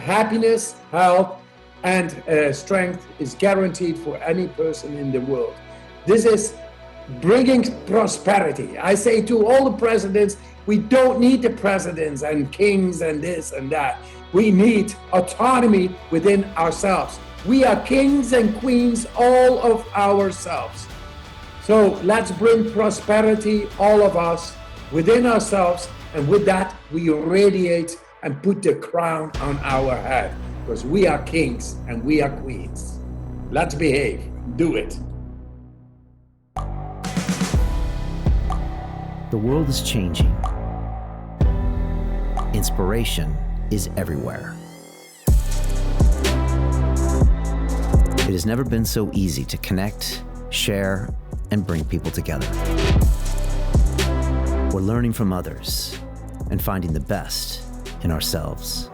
happiness, health, and strength is guaranteed for any person in the world. This is bringing prosperity. I say to all the presidents, we don't need the presidents and kings and this and that. We need autonomy within ourselves. We are kings and queens, all of ourselves. So let's bring prosperity, all of us, within ourselves. And with that, we radiate and put the crown on our head, because we are kings and we are queens. Let's behave. Do it. The world is changing. Inspiration is everywhere. It has never been so easy to connect, share, and bring people together. We're learning from others and finding the best in ourselves.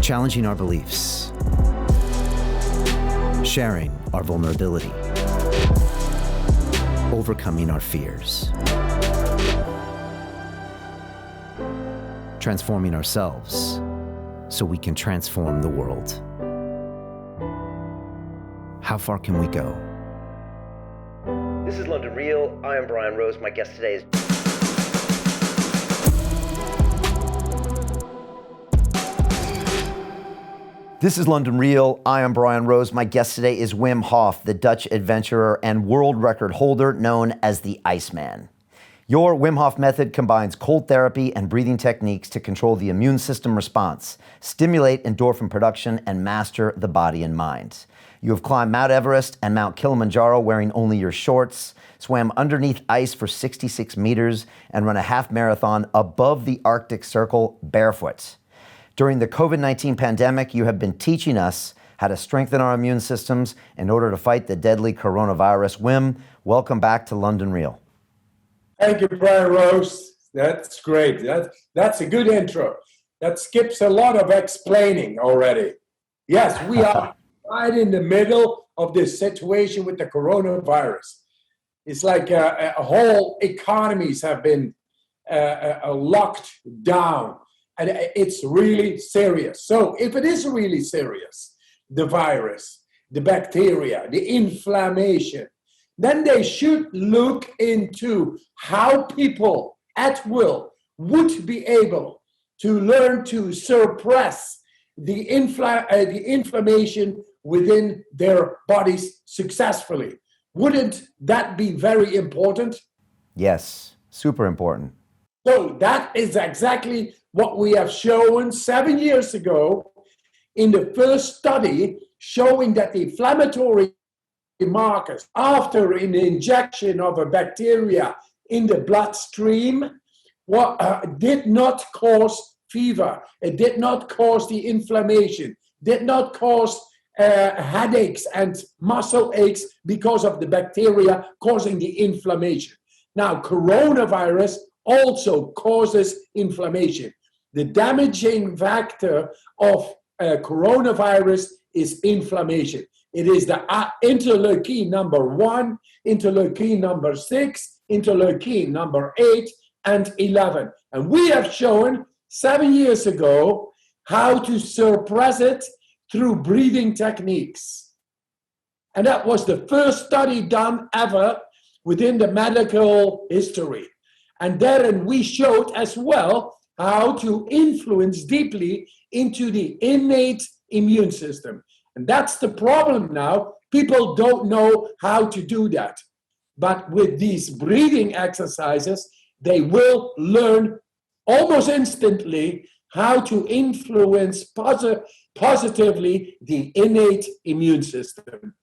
Challenging our beliefs, sharing our vulnerability, overcoming our fears, transforming ourselves so we can transform the world. How far can we go? This is London Real. I am Brian Rose. My guest today is... This is London Real. I am Brian Rose. My guest today is Wim Hof, the Dutch adventurer and world record holder known as the Iceman. Your Wim Hof Method combines cold therapy and breathing techniques to control the immune system response, stimulate endorphin production, and master the body and mind. You have climbed Mount Everest and Mount Kilimanjaro wearing only your shorts, swam underneath ice for 66 meters, and run a half marathon above the Arctic Circle barefoot. During the COVID-19 pandemic, you have been teaching us how to strengthen our immune systems in order to fight the deadly coronavirus. Wim, welcome back to London Real. Thank you, Brian Rose. That's great. That's a good intro. That skips a lot of explaining already. Yes, we are right in the middle of this situation with the coronavirus. It's like whole economies have been locked down, and it's really serious. So if it is really serious, the virus, the bacteria, the inflammation, then they should look into how people at will would be able to learn to suppress the inflammation within their bodies successfully. Wouldn't that be very important? Yes, super important. So that is exactly what we have shown 7 years ago in the first study, showing that the inflammatory markers after an injection of a bacteria in the bloodstream did not cause fever. It did not cause the inflammation, did not cause headaches and muscle aches because of the bacteria causing the inflammation. Now, coronavirus also causes inflammation. The damaging factor of coronavirus is inflammation. It is the interleukin number 1, interleukin number 6, interleukin number 8, and 11. And we have shown 7 years ago how to suppress it through breathing techniques. And that was the first study done ever within the medical history. And therein we showed as well how to influence deeply into the innate immune system. And that's the problem now. People don't know how to do that. But with these breathing exercises, they will learn almost instantly how to influence positively the innate immune system,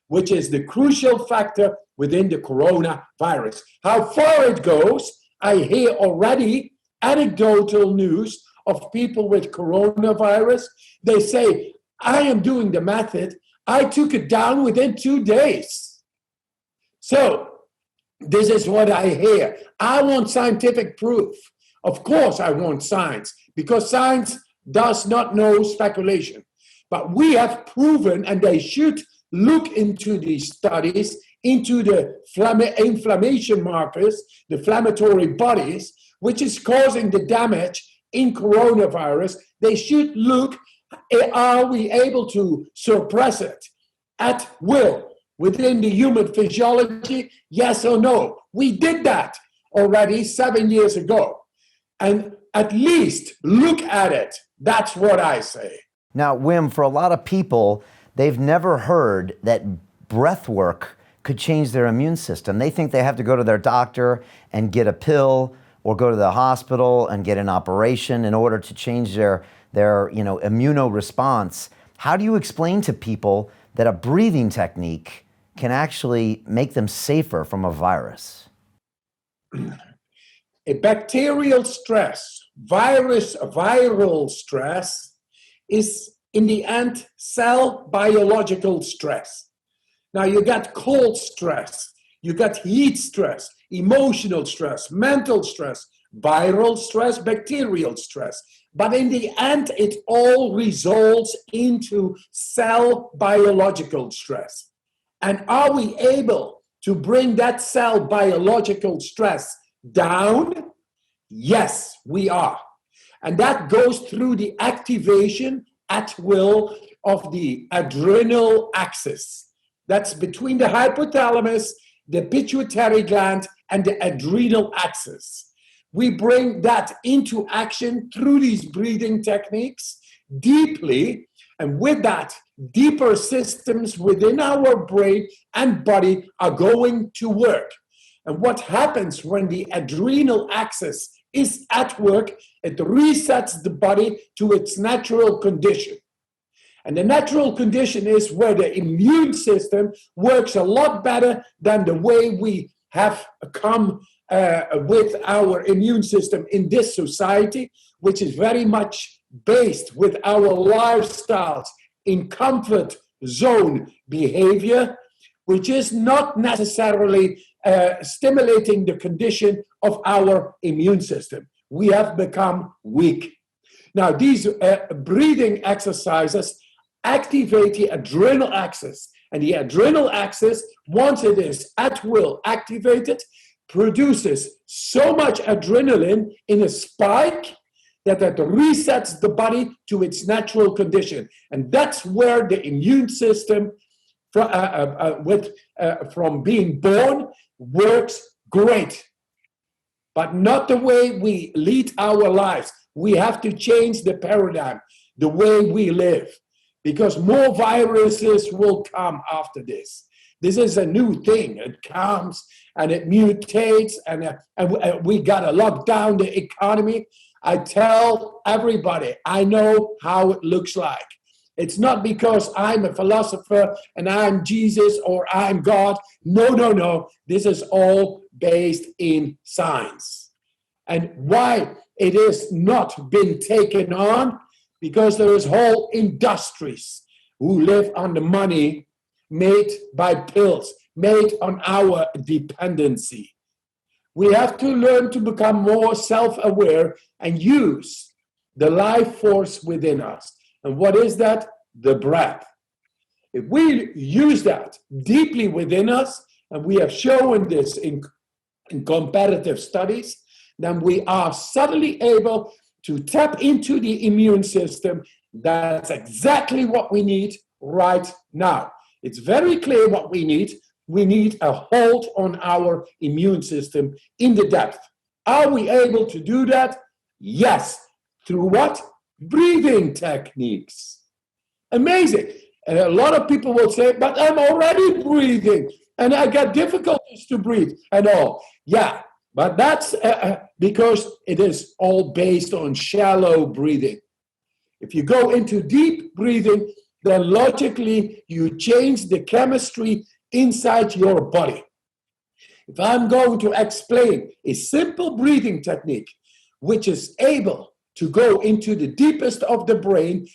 which is the crucial factor within the coronavirus. How far it goes, I hear already anecdotal news of people with coronavirus. They say, I am doing the method. I took it down within 2 days. So this is what I hear. I want scientific proof. Of course I want science, because science does not know speculation. But we have proven, and they should look into these studies, into the inflammation markers, the inflammatory bodies, which is causing the damage in coronavirus, they should look, are we able to suppress it at will within the human physiology? Yes or no? We did that already 7 years ago. And at least look at it. That's what I say. Now, Wim, for a lot of people, they've never heard that breath work could change their immune system. They think they have to go to their doctor and get a pill or go to the hospital and get an operation in order to change their immunoresponse. How do you explain to people that a breathing technique can actually make them safer from a virus? A bacterial stress, viral stress is in the end cell biological stress. Now you got cold stress, you got heat stress, emotional stress, mental stress, viral stress, bacterial stress. But in the end, it all results into cell biological stress. And are we able to bring that cell biological stress down? Yes, we are. And that goes through the activation at will of the adrenal axis. That's between the hypothalamus, the pituitary gland, and the adrenal axis. We bring that into action through these breathing techniques deeply, and with that, deeper systems within our brain and body are going to work. And what happens when the adrenal axis is at work? It resets the body to its natural condition. And the natural condition is where the immune system works a lot better than the way we have come with our immune system in this society, which is very much based with our lifestyles in comfort zone behavior, which is not necessarily stimulating the condition of our immune system. We have become weak. Now, these breathing exercises activate the adrenal axis. And the adrenal axis, once it is at will activated, produces so much adrenaline in a spike that resets the body to its natural condition. And that's where the immune system, from being born, works great. But not the way we lead our lives. We have to change the paradigm, the way we live, because more viruses will come after this. This is a new thing. It comes and it mutates, and we got to lock down the economy. I tell everybody, I know how it looks like. It's not because I'm a philosopher and I'm Jesus or I'm God. No. This is all based in science. And why it has not been taken on? Because there is whole industries who live on the money made by pills, made on our dependency. We have to learn to become more self-aware and use the life force within us. And what is that? The breath. If we use that deeply within us, and we have shown this in comparative studies, then we are suddenly able to tap into the immune system. That's exactly what we need right now. It's very clear what we need. We need a hold on our immune system in the depth. Are we able to do that? Yes. Through what? Breathing techniques. Amazing. And a lot of people will say, but I'm already breathing and I got difficulties to breathe and all. Yeah, but that's because it is all based on shallow breathing. If you go into deep breathing, then logically you change the chemistry inside your body. If I'm going to explain a simple breathing technique, which is able to go into the deepest of the brain,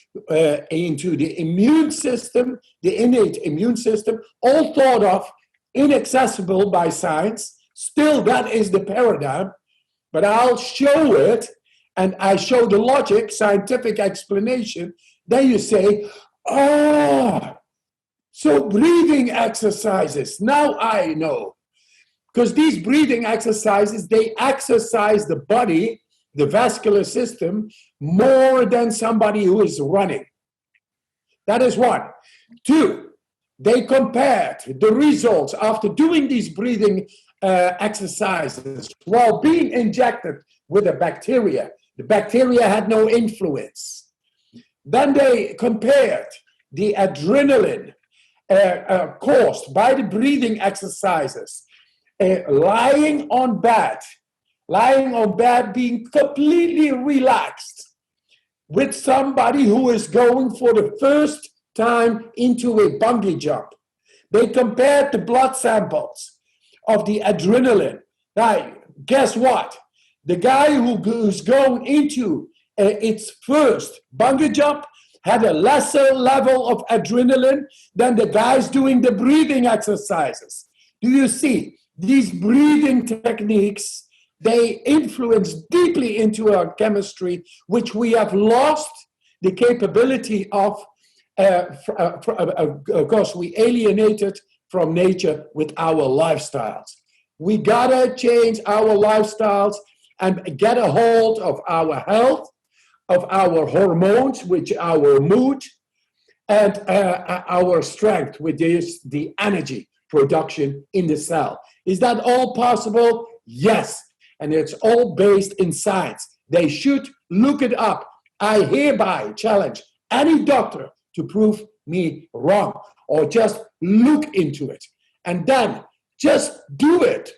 into the immune system, the innate immune system, all thought of, inaccessible by science, still that is the paradigm, but I'll show it, and I show the logic, scientific explanation, then you say, oh, so breathing exercises, now I know. Because these breathing exercises, they exercise the body the vascular system more than somebody who is running. That is one. Two, they compared the results after doing these breathing exercises while being injected with a bacteria. The bacteria had no influence. Then they compared the adrenaline caused by the breathing exercises, lying on bed, being completely relaxed, with somebody who is going for the first time into a bungee jump. They compared the blood samples of the adrenaline. Now, guess what? The guy who's going into its first bungee jump had a lesser level of adrenaline than the guys doing the breathing exercises. Do you see? These breathing techniques, they influence deeply into our chemistry, which we have lost the capability of, because we alienated from nature with our lifestyles. We gotta change our lifestyles and get a hold of our health, of our hormones, which our mood, and our strength, which is the energy production in the cell. Is that all possible? Yes. And it's all based in science. They should look it up. I hereby challenge any doctor to prove me wrong, or just look into it. And then just do it.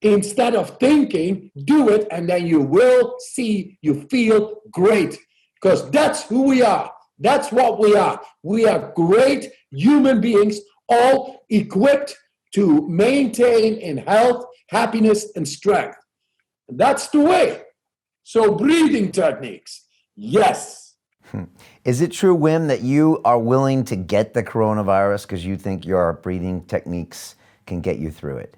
Instead of thinking, do it, and then you will see, you feel great. Because that's who we are. That's what we are. We are great human beings, all equipped to maintain in health, happiness, and strength. And that's the way. So breathing techniques, yes. Is it true, Wim, that you are willing to get the coronavirus because you think your breathing techniques can get you through it?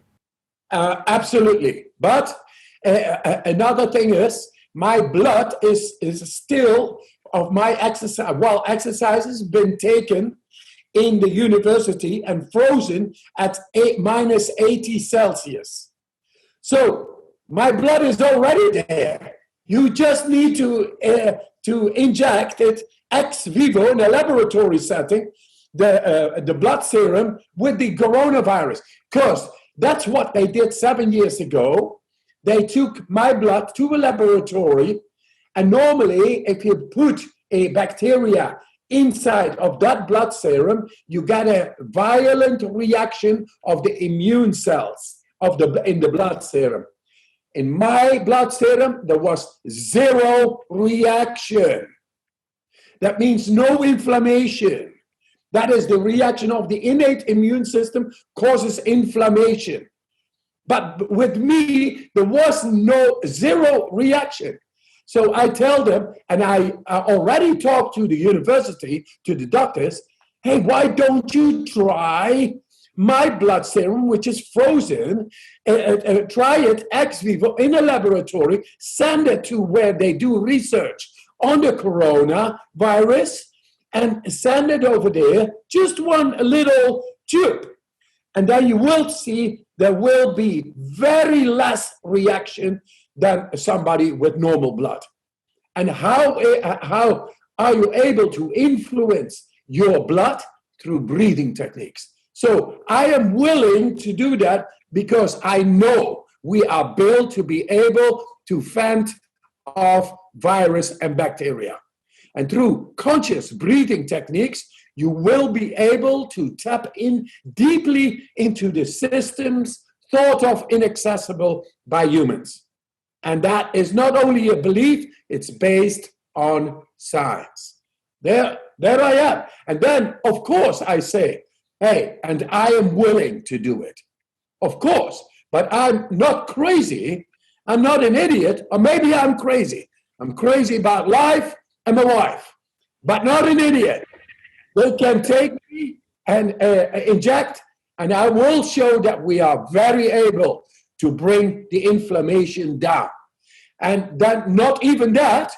Absolutely. But another thing is, my blood is still of my exercise. Well, exercise has been taken in the university and frozen at minus 80 Celsius. So my blood is already there. You just need to inject it ex vivo in a laboratory setting, the blood serum with the coronavirus. Because that's what they did 7 years ago. They took my blood to a laboratory, and normally if you put a bacteria inside of that blood serum, you get a violent reaction of the immune cells in the blood serum. In my blood serum, there was zero reaction. That means no inflammation. That is the reaction of the innate immune system causes inflammation. But with me, there was zero reaction. So I tell them, and I already talked to the university, to the doctors, hey, why don't you try my blood serum, which is frozen, try it ex vivo in a laboratory, send it to where they do research on the coronavirus, and send it over there, just one little tube. And then you will see there will be very less reaction than somebody with normal blood. And how are you able to influence your blood? Through breathing techniques. So I am willing to do that because I know we are built to be able to fend off virus and bacteria. And through conscious breathing techniques, you will be able to tap in deeply into the systems thought of inaccessible by humans. And that is not only a belief, it's based on science. There I am. And then, of course, I say, hey, and I am willing to do it. Of course, but I'm not crazy. I'm not an idiot, or maybe I'm crazy. I'm crazy about life and my wife, but not an idiot. They can take me and inject, and I will show that we are very able to bring the inflammation down. And then not even that,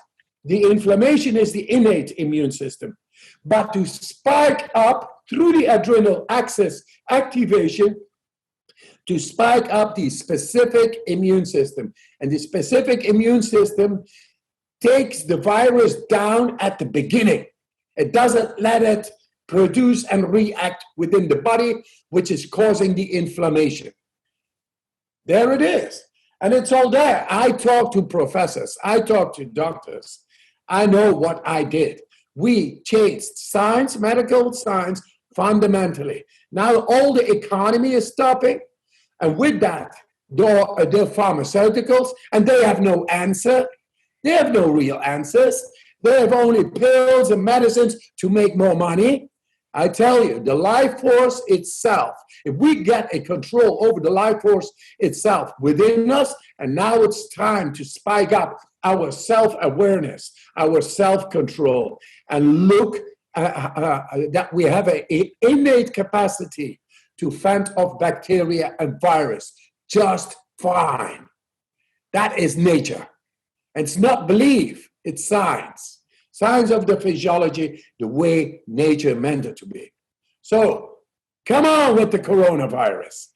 the inflammation is the innate immune system. But to spike up through the adrenal axis activation, to spike up the specific immune system. And the specific immune system takes the virus down at the beginning. It doesn't let it produce and react within the body, which is causing the inflammation. There it is. And it's all there. I talk to professors. I talk to doctors. I know what I did. We changed science, medical science, fundamentally. Now all the economy is stopping. And with that, the pharmaceuticals, and they have no answer. They have no real answers. They have only pills and medicines to make more money. I tell you, the life force itself, if we get a control over the life force itself within us, and now it's time to spike up our self-awareness, our self-control, and look that we have an innate capacity to fend off bacteria and virus just fine. That is nature. And it's not belief, it's science. Science of the physiology, the way nature meant it to be. So, come on with the coronavirus.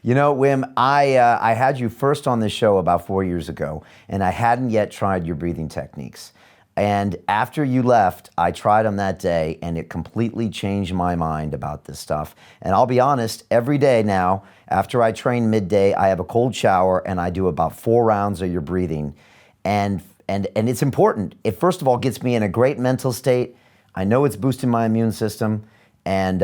You know, Wim, I had you first on this show about 4 years ago, and I hadn't yet tried your breathing techniques. And after you left, I tried them that day, and it completely changed my mind about this stuff. And I'll be honest, every day now, after I train midday, I have a cold shower, and I do about 4 rounds of your breathing. And it's important. It, first of all, gets me in a great mental state. I know it's boosting my immune system. And,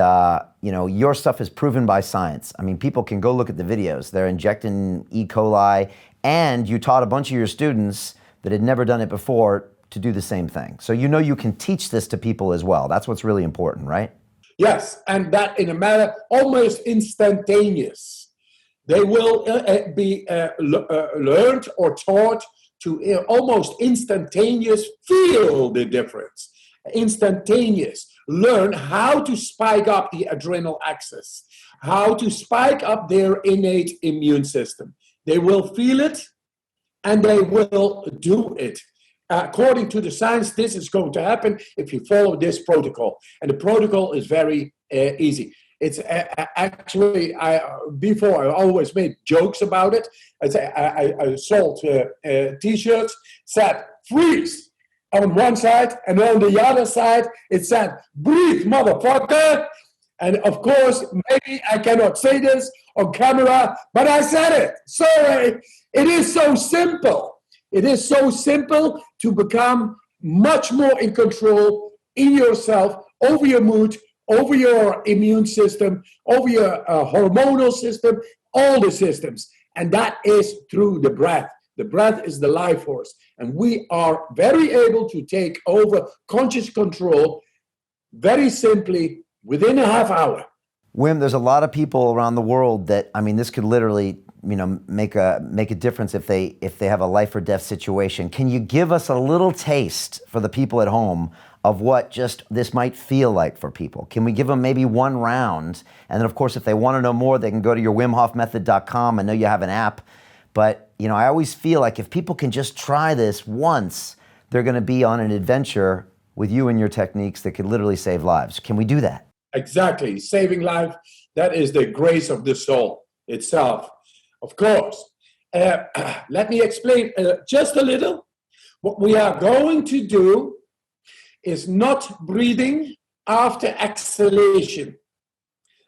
you know, your stuff is proven by science. I mean, people can go look at the videos. They're injecting E. coli, and you taught a bunch of your students that had never done it before to do the same thing. So you know you can teach this to people as well. That's what's really important, right? Yes, and that in a manner almost instantaneous. They will be learned or taught to almost instantaneous feel the difference. Instantaneous. Learn how to spike up the adrenal axis, how to spike up their innate immune system. They will feel it and they will do it. According to the science, this is going to happen if you follow this protocol. And the protocol is very easy. It's actually, before I always made jokes about it. I sold T-shirts, said, freeze on one side, and on the other side, it said, breathe, motherfucker. And of course, maybe I cannot say this on camera, but I said it. Sorry, it is so simple. It is so simple to become much more in control in yourself, over your mood, over your immune system, over your hormonal system, all the systems. And that is through the breath. The breath is the life force. And we are very able to take over conscious control very simply within a half hour. Wim, there's a lot of people around the world that, I mean, this could literally, you know, make a difference if they have a life or death situation. Can you give us a little taste for the people at home of what just this might feel like for people? Can we give them maybe 1 round? And then, of course, if they want to know more, they can go to your WimHofMethod.com. I know you have an app, but, you know, I always feel like if people can just try this once, they're going to be on an adventure with you and your techniques that could literally save lives. Can we do that? Exactly. Saving life, that is the grace of the soul itself. Of course. Let me explain just a little. What we are going to do is not breathing after exhalation.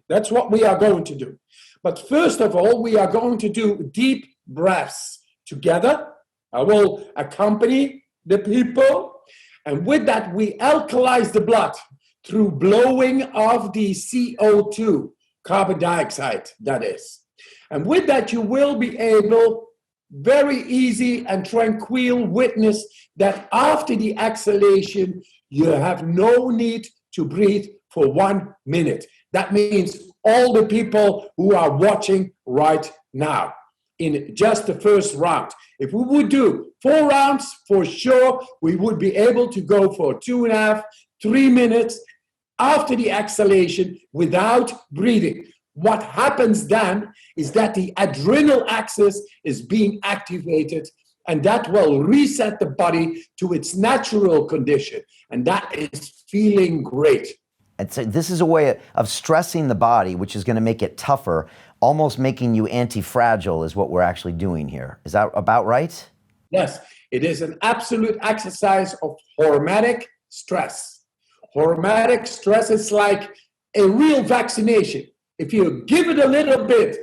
That's what we are going to do. But first of all, we are going to do deep breaths together. I will accompany the people. And with that, we alkalize the blood through blowing of the CO2, carbon dioxide, that is. And with that, you will be able, very easy and tranquil, witness that after the exhalation, you have no need to breathe for 1 minute. That means all the people who are watching right now in just the first round. If we would do 4 rounds, for sure, we would be able to go for 2.5, 3 minutes after the exhalation without breathing. What happens then is that the adrenal axis is being activated, and that will reset the body to its natural condition. And that is feeling great. And so this is a way of stressing the body, which is going to make it tougher, almost making you anti-fragile is what we're actually doing here. Is that about right? Yes, it is an absolute exercise of hormetic stress. Hormetic stress is like a real vaccination. If you give it a little bit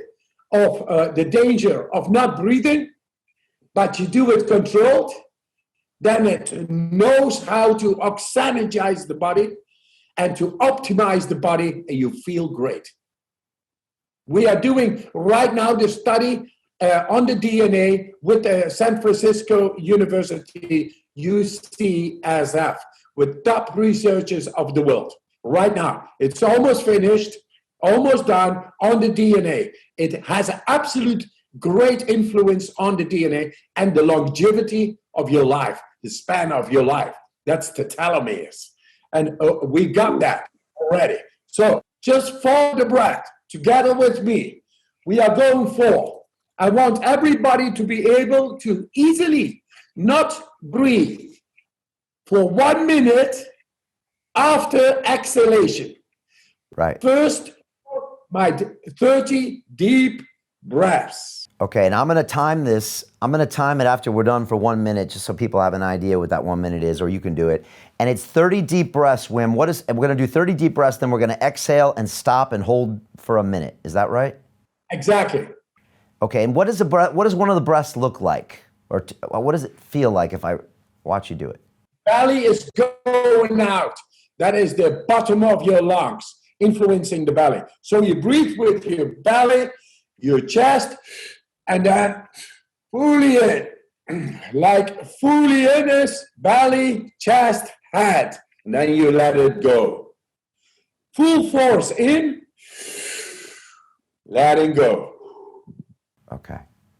of the danger of not breathing, but you do it controlled, then it knows how to oxygenize the body and to optimize the body, and you feel great. We are doing right now the study on the DNA with the San Francisco University UCSF with top researchers of the world. Right now, it's almost finished, almost done on the DNA. It has an absolute great influence on the DNA and the longevity of your life, the span of your life. That's the telomeres. And we got that already. So just follow the breath together with me. We are going for. I want everybody to be able to easily not breathe for 1 minute after exhalation. Right. First, my 30 deep breaths. Okay, and I'm going to time this. I'm going to time it after we're done for 1 minute, just so people have an idea what that 1 minute is, or you can do it. And it's 30 deep breaths, Wim. We're going to do 30 deep breaths, then we're going to exhale and stop and hold for a minute. Is that right? Exactly. Okay, and what does one of the breaths look like? Or what does it feel like if I watch you do it? Belly is going out. That is the bottom of your lungs, influencing the belly. So you breathe with your belly, your chest, and then fully in. Like fully in is belly, chest, head. And then you let it go. Full force in, letting go. Okay.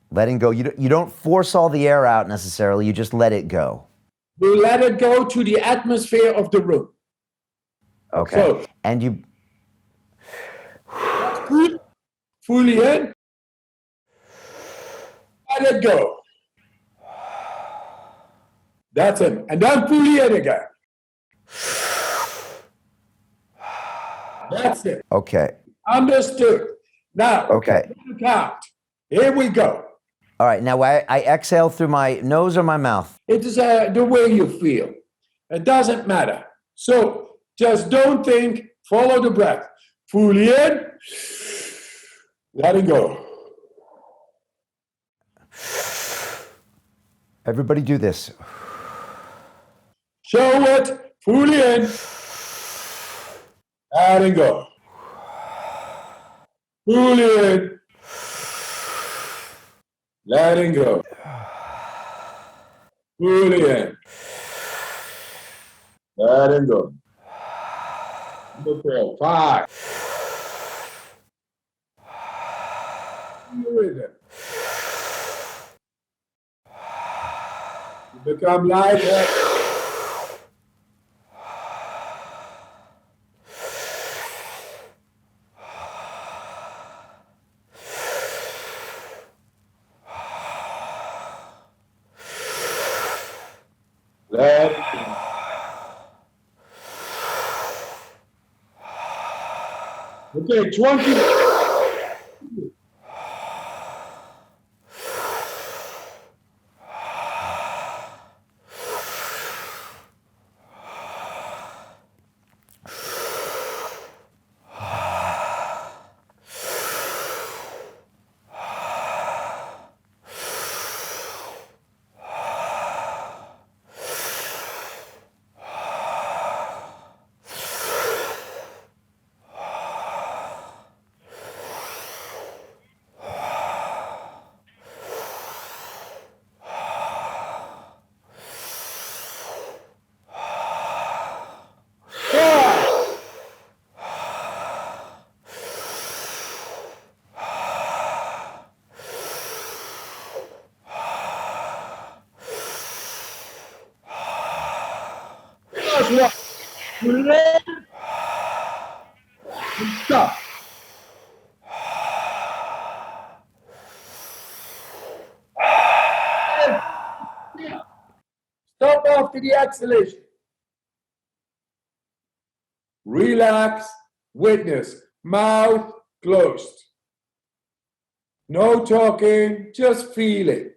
Letting go. You don't force all the air out necessarily. You just let it go. You let it go to the atmosphere of the room. Okay. So, and you... fully in, let it go. That's it. And then fully in again. That's it. Okay. Understood. Now, Okay. Count. Here we go. All right. Now I exhale through my nose or my mouth. It is the way you feel. It doesn't matter. So just don't think, follow the breath. Fully in, letting go. Everybody do this. Show it, fully in, letting go. Fully in, letting go. Fully in, letting go. Number 4, 5. Breathe in. You become lighter. Let it go. Okay, 20. Stop. Stop after the exhalation. Relax, witness, mouth closed. No talking, just feeling.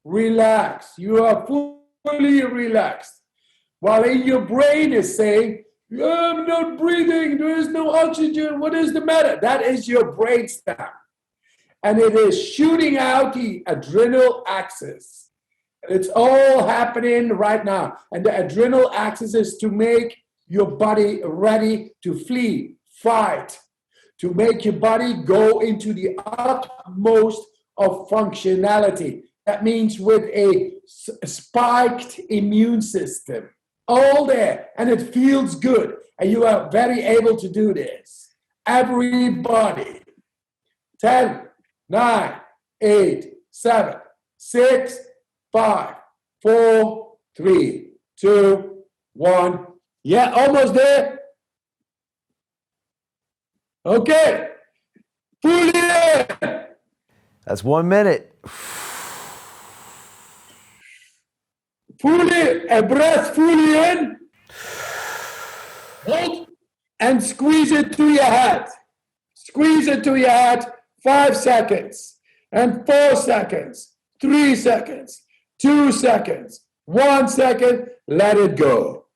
Relax. You are fully relaxed. While in your brain is saying, I'm not breathing, there is no oxygen, what is the matter? That is your brainstem. And it is shooting out the adrenal axis. It's all happening right now. And the adrenal axis is to make your body ready to flee, fight, to make your body go into the utmost of functionality. That means with a spiked immune system. All there, and it feels good. And you are very able to do this. Everybody. 10, 9, 8, 7, 6, 5, 4, 3, 2, 1. Yeah, almost there. Okay. Fully in. That's 1 minute. Fully, a breath fully in. Hold and squeeze it to your head. Squeeze it to your head. 5 seconds. And 4 seconds. 3 seconds. 2 seconds. 1 second. Let it go.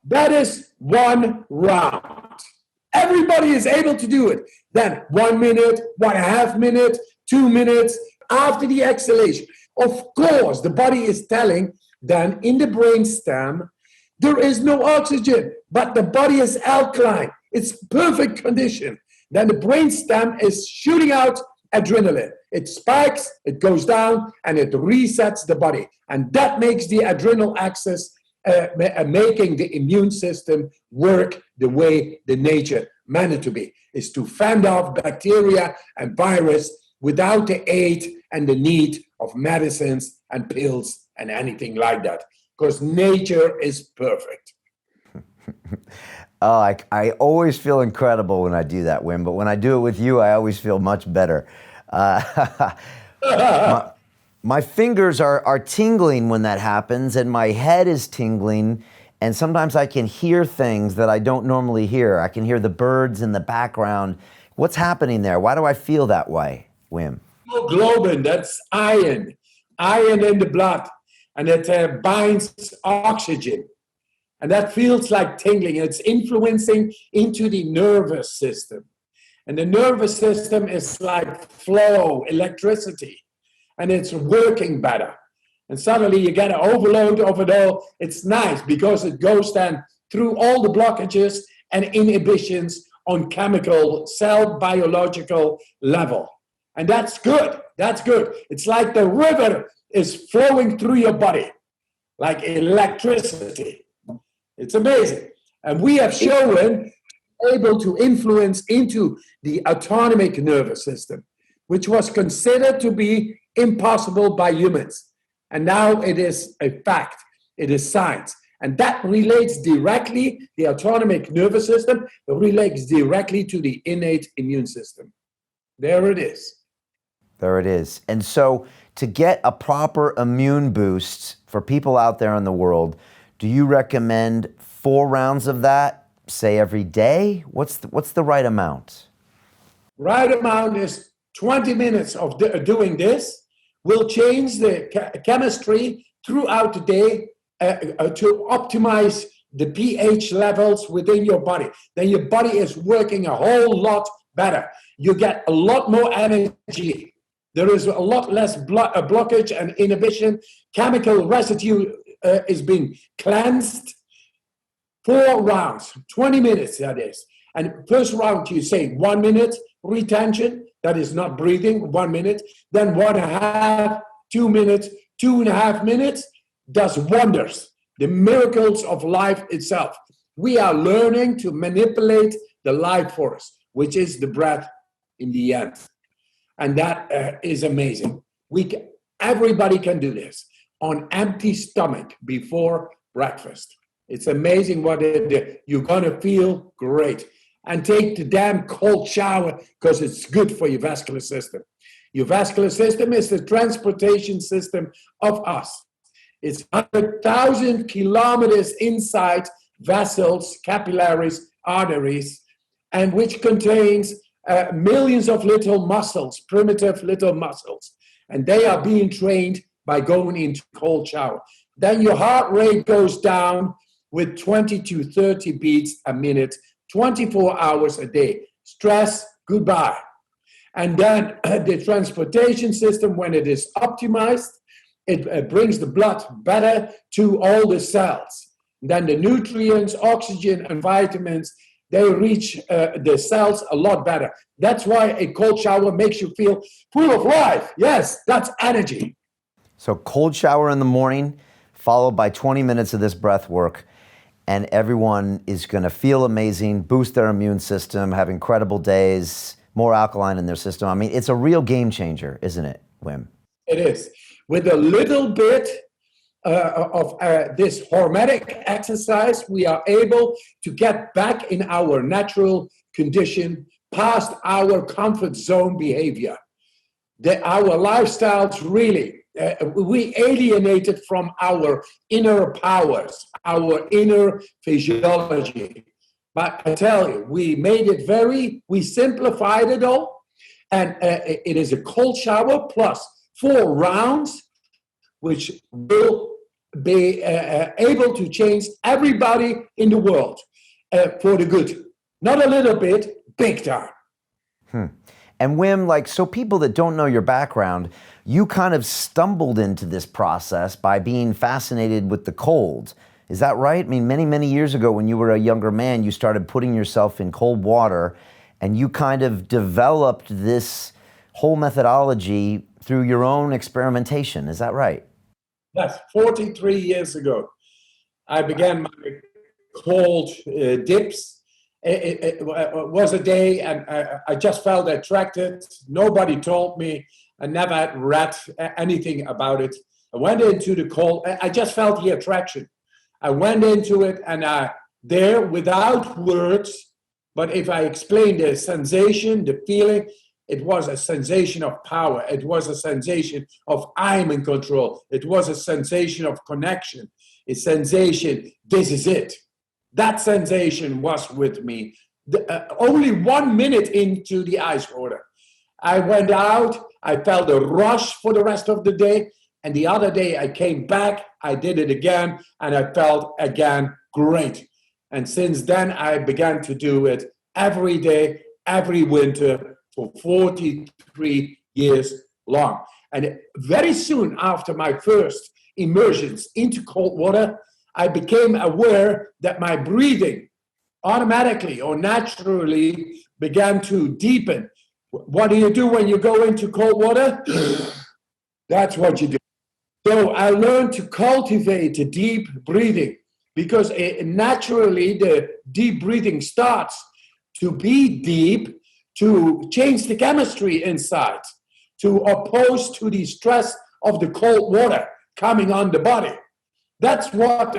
That is 1 round. Everybody is able to do it. Then 1 minute, 1.5 minutes, 2 minutes after the exhalation. Of course, the body is telling then in the brainstem, there is no oxygen, but the body is alkaline. It's perfect condition. Then the brainstem is shooting out adrenaline. It spikes, it goes down, and it resets the body. And that makes the adrenal axis, making the immune system work the way the nature meant it to be, is to fend off bacteria and virus without the aid and the need of medicines and pills and anything like that. Because nature is perfect. Oh, I always feel incredible when I do that, Wim, but when I do it with you, I always feel much better. My fingers are tingling when that happens, and my head is tingling, and sometimes I can hear things that I don't normally hear. I can hear the birds in the background. What's happening there? Why do I feel that way, Wim? Hemoglobin, that's iron in the blood, and it binds oxygen. And that feels like tingling. It's influencing into the nervous system. And the nervous system is like flow, electricity, and it's working better. And suddenly you get an overload of it all. It's nice because it goes then through all the blockages and inhibitions on chemical, cell biological level. And that's good. That's good. It's like the river is flowing through your body, like electricity. It's amazing. And we have shown able to influence into the autonomic nervous system, which was considered to be impossible by humans. And now it is a fact. It is science. And that relates directly, the autonomic nervous system relates directly to the innate immune system. There it is. There it is. And so to get a proper immune boost for people out there in the world, do you recommend 4 rounds of that, say every day? What's the right amount? Right amount is 20 minutes of doing this. Will change the chemistry throughout the day to optimize the pH levels within your body. Then your body is working a whole lot better. You get a lot more energy. There is a lot less blockage and inhibition. Chemical residue is being cleansed. 4 rounds, 20 minutes that is. And first round you say 1 minute retention, that is not breathing, 1 minute. Then 1.5, 2 minutes, 2.5 minutes does wonders. The miracles of life itself. We are learning to manipulate the life force, which is the breath in the end. And that is amazing. Everybody can do this on empty stomach before breakfast. It's amazing what you're going to feel great. And take the damn cold shower because it's good for your vascular system. Your vascular system is the transportation system of us. It's 100,000 kilometers inside vessels, capillaries, arteries, and which contains millions of little muscles, primitive little muscles. And they are being trained by going into cold shower. Then your heart rate goes down with 20 to 30 beats a minute, 24 hours a day. Stress, goodbye. And then the transportation system, when it is optimized, it brings the blood better to all the cells. Then the nutrients, oxygen, and vitamins, they reach the cells a lot better. That's why a cold shower makes you feel full of life. Yes, that's energy. So cold shower in the morning, followed by 20 minutes of this breath work, and everyone is going to feel amazing, boost their immune system, have incredible days, more alkaline in their system. I mean, it's a real game changer, isn't it, Wim? It is. With a little bit of this hormetic exercise, we are able to get back in our natural condition, past our comfort zone behavior. Our lifestyles really, we alienated from our inner powers, our inner physiology. But I tell you, we made it we simplified it all. And it is a cold shower plus 4 rounds, which will be able to change everybody in the world for the good. Not a little bit, big time. And Wim, so people that don't know your background, you kind of stumbled into this process by being fascinated with the cold. Is that right? I mean, many, many years ago when you were a younger man, you started putting yourself in cold water and you kind of developed this whole methodology through your own experimentation. Is that right? Yes, 43 years ago, I began my cold dips. It was a day and I just felt attracted. Nobody told me. I never had read anything about it. I went into the cold. I just felt the attraction. I went into it and there without words, but if I explain the sensation, the feeling, it was a sensation of power. It was a sensation of I'm in control. It was a sensation of connection. A sensation, this is it. That sensation was with me. Only 1 minute into the ice water. I went out, I felt a rush for the rest of the day. And the other day I came back, I did it again, and I felt again great. And since then I began to do it every day, every winter for 43 years long. And very soon after my first immersions into cold water, I became aware that my breathing automatically or naturally began to deepen. What do you do when you go into cold water? That's what you do. So I learned to cultivate a deep breathing because naturally the deep breathing starts to be deep, to change the chemistry inside, to oppose to the stress of the cold water coming on the body. That's what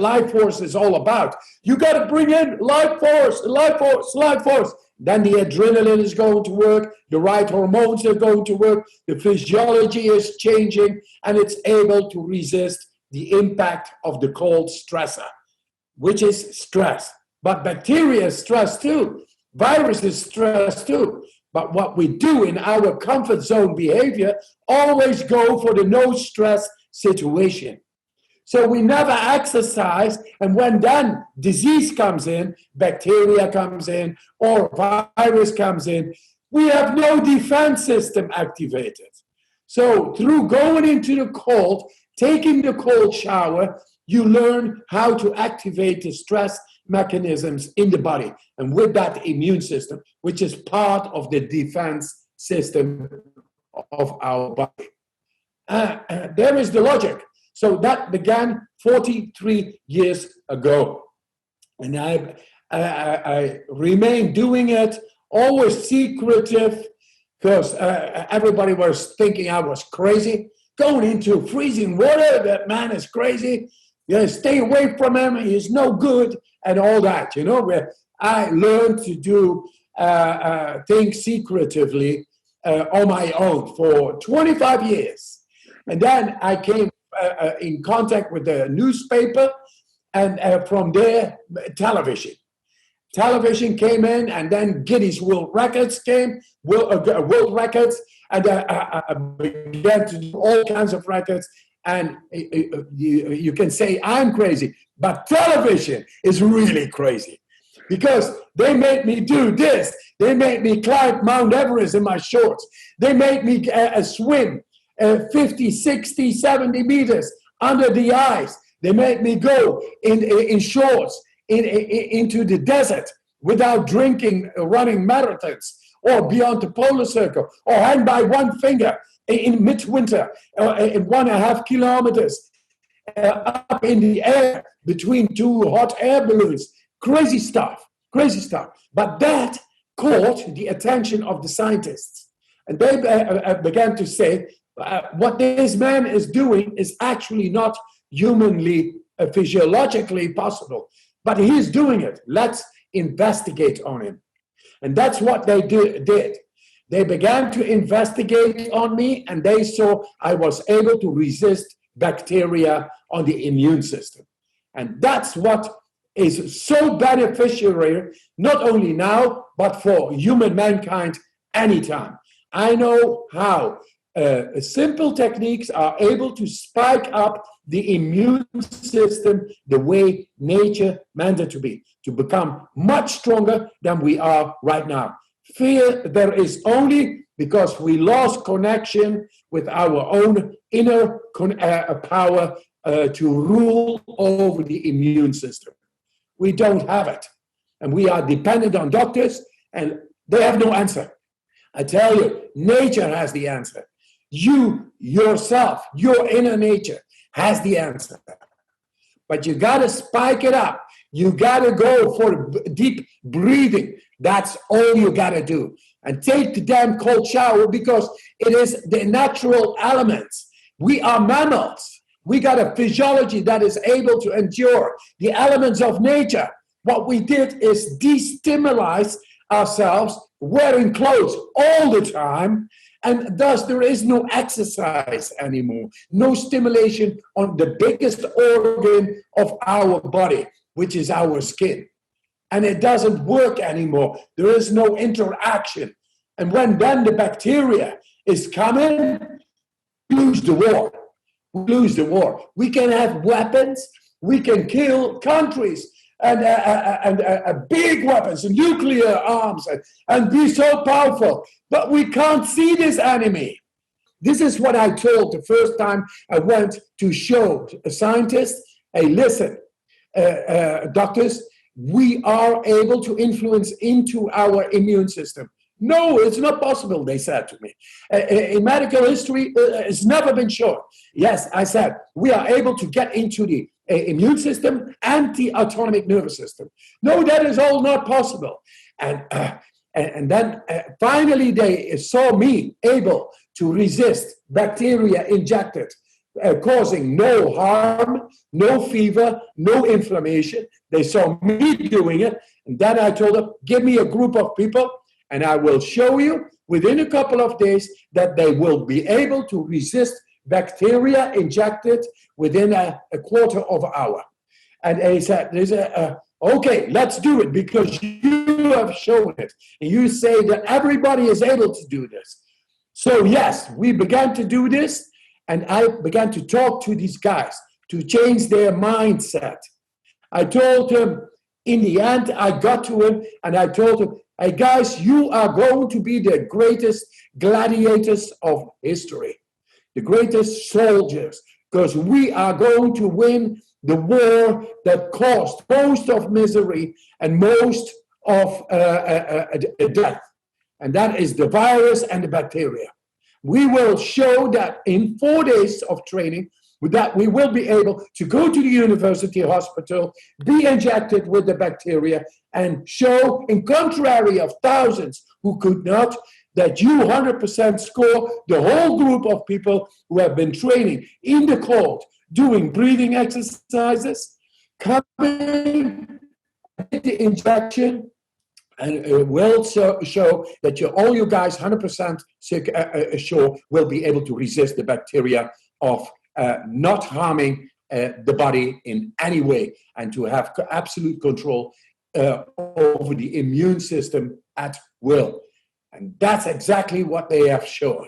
life force is all about. You got to bring in life force, life force, life force. Then the adrenaline is going to work, the right hormones are going to work, the physiology is changing, and it's able to resist the impact of the cold stressor, which is stress. But bacteria is stress too. Virus is stress too. But what we do in our comfort zone behavior, always go for the no stress situation. So we never exercise, and when then disease comes in, bacteria comes in, or virus comes in, we have no defense system activated. So through going into the cold, taking the cold shower, you learn how to activate the stress mechanisms in the body, and with that immune system, which is part of the defense system of our body. There is the logic. So that began 43 years ago. And I remained doing it, always secretive, because everybody was thinking I was crazy. Going into freezing water, that man is crazy. You stay away from him, he's no good, and all that, where I learned to do things secretively on my own for 25 years. And then I came in contact with the newspaper, and from there, television. Television came in, and then Guinness World Records came, World Records, and I began to do all kinds of records. And you can say I'm crazy, but television is really crazy, because they made me do this. They made me climb Mount Everest in my shorts. They made me swim 50, 60, 70 meters under the ice. They made me go in shorts into the desert without drinking, running marathons, or beyond the polar circle, or hang by one finger in midwinter, in 1.5 kilometers up in the air between two hot air balloons. Crazy stuff, crazy stuff. But that caught the attention of the scientists. And they began to say, what this man is doing is actually not humanly, physiologically possible. But he's doing it. Let's investigate on him. And that's what they did. They began to investigate on me, and they saw I was able to resist bacteria on the immune system. And that's what is so beneficial, not only now, but for human mankind anytime. I know how simple techniques are able to spike up the immune system the way nature meant it to become much stronger than we are right now. Fear there is only because we lost connection with our own inner power to rule over the immune system. We don't have it. And we are dependent on doctors, and they have no answer. I tell you, nature has the answer. You, yourself, your inner nature has the answer. But you got to spike it up. You got to go for deep breathing. That's all you got to do. And take the damn cold shower, because it is the natural elements. We are mammals. We got a physiology that is able to endure the elements of nature. What we did is destimulate ourselves, wearing clothes all the time, and thus there is no exercise anymore, no stimulation on the biggest organ of our body, which is our skin. And it doesn't work anymore. There is no interaction. And when then the bacteria is coming, we lose the war. We lose the war. We can have weapons. We can kill countries and big weapons, and nuclear arms, and be so powerful. But we can't see this enemy. This is what I told the first time I went to show scientists, hey, listen, doctors, we are able to influence into our immune system. No, it's not possible, they said to me. In medical history, it's never been shown. Yes, I said, we are able to get into the immune system and the autonomic nervous system. No, that is all not possible. And then finally they saw me able to resist bacteria injected, causing no harm, no fever, no inflammation. They saw me doing it. And then I told them, give me a group of people, and I will show you within a couple of days that they will be able to resist bacteria injected within a quarter of an hour. And they said, okay, let's do it, because you have shown it. And you say that everybody is able to do this. So yes, we began to do this, and I began to talk to these guys to change their mindset. I told them, in the end, I got to him, and I told him, hey guys, you are going to be the greatest gladiators of history, the greatest soldiers, because we are going to win the war that caused most of misery and most of death. And that is the virus and the bacteria. We will show that in 4 days of training, that we will be able to go to the university hospital, be injected with the bacteria, and show, in contrary of thousands who could not, that you 100% score the whole group of people who have been training in the cold, doing breathing exercises, coming, the injection, and it will show that all you guys 100% sure will be able to resist the bacteria of not harming the body in any way, and to have absolute control over the immune system at will. And that's exactly what they have shown.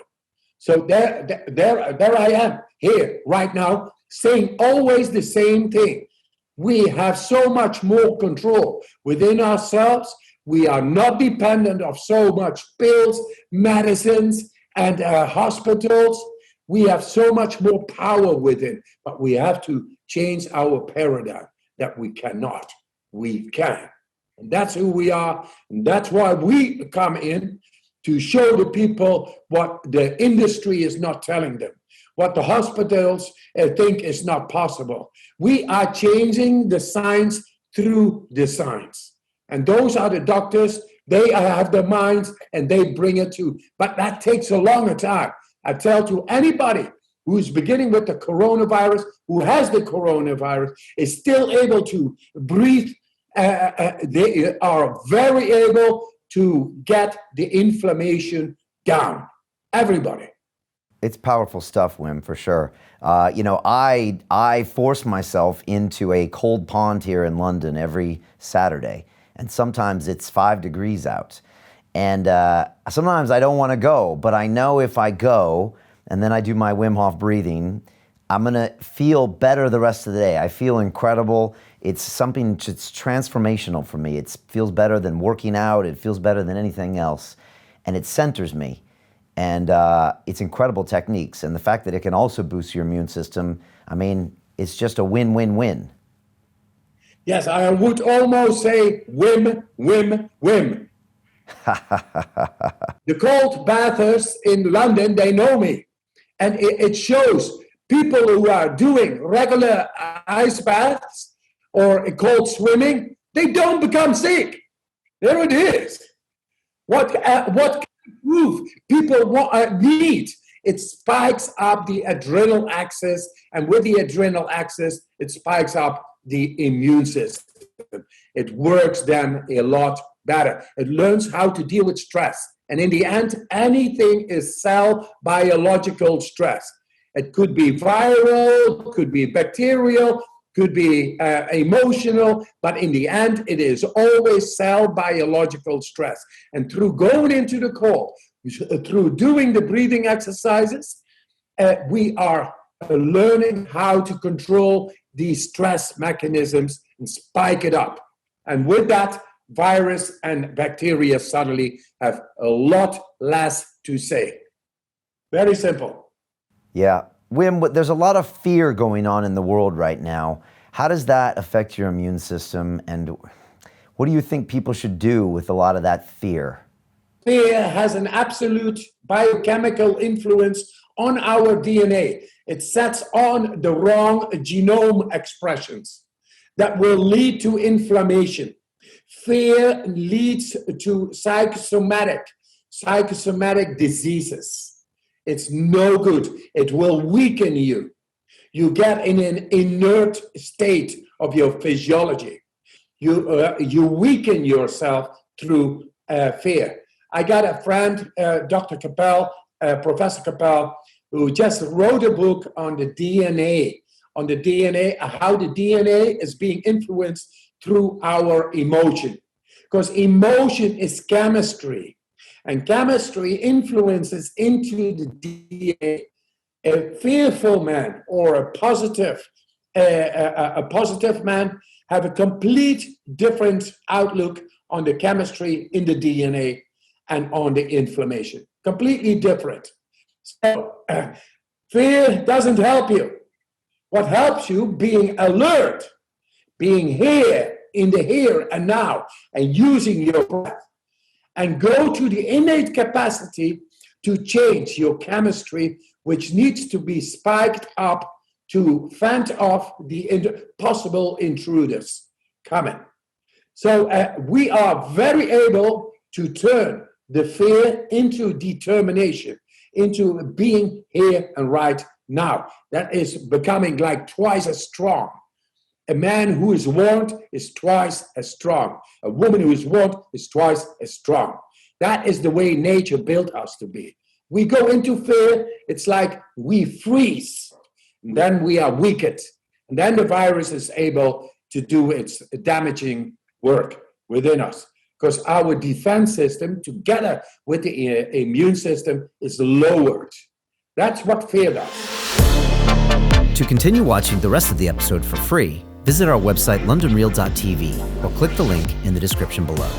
So there I am here right now, saying always the same thing. We have so much more control within ourselves. We are not dependent of so much pills, medicines, and hospitals. We have so much more power within, but we have to change our paradigm that we cannot. We can. And that's who we are. And that's why we come in to show the people what the industry is not telling them, what the hospitals think is not possible. We are changing the science through the science. And those are the doctors. They have the minds and they bring it to, but that takes a longer time. I tell to anybody who's beginning with the coronavirus, who has the coronavirus, is still able to breathe. They are very able to get the inflammation down. Everybody. It's powerful stuff, Wim, for sure. I force myself into a cold pond here in London every Saturday, and sometimes it's 5 degrees out. And sometimes I don't want to go, but I know if I go and then I do my Wim Hof breathing, I'm going to feel better the rest of the day. I feel incredible. It's something that's transformational for me. It feels better than working out. It feels better than anything else. And it centers me. And it's incredible techniques. And the fact that it can also boost your immune system, I mean, it's just a win-win-win. Yes, I would almost say Wim, Wim, Wim. The cold bathers in London, they know me. And it shows people who are doing regular ice baths or cold swimming, they don't become sick. There it is. What proof people need? It spikes up the adrenal axis, and with the adrenal axis, it spikes up the immune system. It works then a lot better. It learns how to deal with stress. And in the end, anything is cell biological stress. It could be viral, could be bacterial, could be emotional, but in the end, it is always cell biological stress. And through going into the cold, through doing the breathing exercises, we are learning how to control these stress mechanisms and spike it up. And with that, virus and bacteria suddenly have a lot less to say. Very simple. Yeah. Wim, there's a lot of fear going on in the world right now. How does that affect your immune system? And what do you think people should do with a lot of that fear? Fear has an absolute biochemical influence on our DNA. It sets on the wrong genome expressions that will lead to inflammation. Fear leads to psychosomatic diseases. It's no good. It will weaken you. You get in an inert state of your physiology. You weaken yourself through fear. I got a friend, Dr. Capel, Professor Capel, who just wrote a book on the DNA, how the DNA is being influenced through our emotion. Because emotion is chemistry, and chemistry influences into the DNA. A fearful man or a positive man have a complete different outlook on the chemistry in the DNA and on the inflammation. Completely different. So fear doesn't help you. What helps you, being alert, being here in the here and now, and using your breath, and go to the innate capacity to change your chemistry, which needs to be spiked up to fend off the possible intruders coming. So we are very able to turn the fear into determination, into being here and right now. That is becoming like twice as strong. A man who is warned is twice as strong. A woman who is warned is twice as strong. That is the way nature built us to be. We go into fear, it's like we freeze. And then we are weakened. And then the virus is able to do its damaging work within us. Because our defense system, together with the immune system, is lowered. That's what fear does. To continue watching the rest of the episode for free, visit our website londonreal.tv or click the link in the description below.